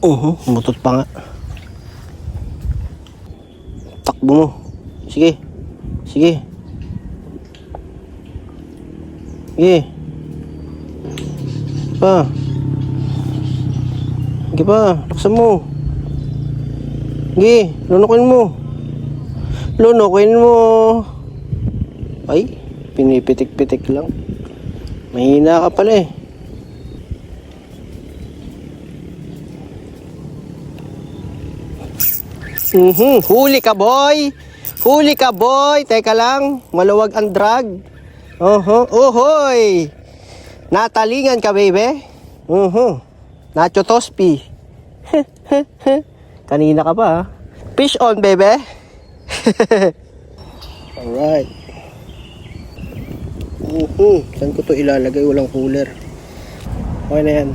Umutot pa nga. Takbo mo. Sige. Sige. Sige. Pa. Sige pa. Laksan mo. Sige. Lunukin mo. Lunukin mo. Ay. Pinipitik-pitik lang. Mahina ka pala eh. Huli ka boy. Huli ka boy. Teka lang. Maluwag ang drag. Ohoy. Natalingan ka baby. Nacho Tospi. Kanina ka pa ha. Fish on baby. Alright. Saan ko to ilalagay? Walang cooler. Okay na yan.